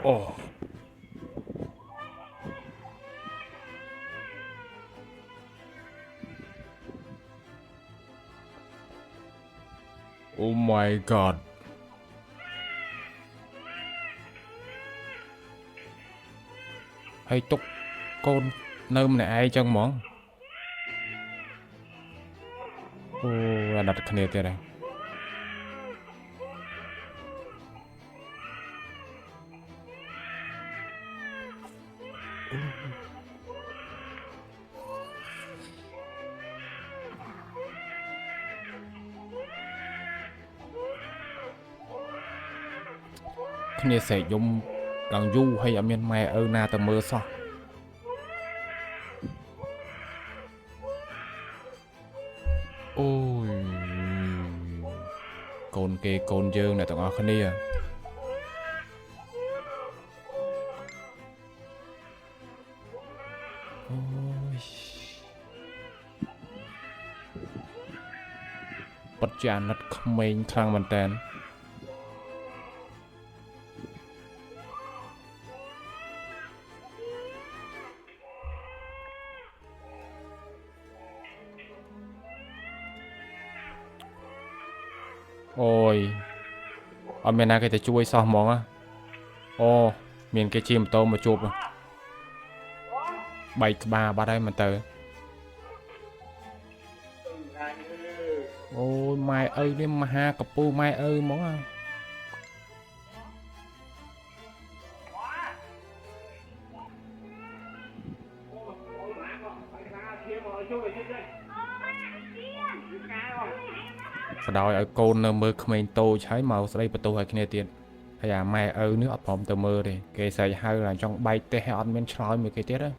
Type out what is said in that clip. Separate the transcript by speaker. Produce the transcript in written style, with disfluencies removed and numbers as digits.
Speaker 1: Oh, oh my god. ហើយទុកកូននៅម្នាក់ឯងចឹងហ្មងអូអាណិតគ្នាទៀតហើយគ្នាស្រែកយំដល់យូរហើយអត់មានម៉ែឪណាទៅមើលសោះអូយកូនគេកូនយើងអ្នកទាំងអស់គ្នាអូយពិតជាអាណិតក្មេងខ្លាំងមែនតើអូយអត់មានណាគេទៅជួយសោះហ្មងអូមានគេជិះម៉ូតូមកជួបបែកក្បាលបាត់ហើយមើលទៅអូយម៉ែឪនេះមហាកពូម៉ែឪហ្មងបដ ாய் ឲ្យកូននៅមើលក្មេងតូចហើយមកស្ដីបន្ទោសឲ្យគ្នាទៀតហើយអាម៉ែឪនេះអត់ព្រមទៅមើលទេគេស្រែកហៅចង់បែកទេឲ្យអត់មានឆ្លើយមួយគេទៀត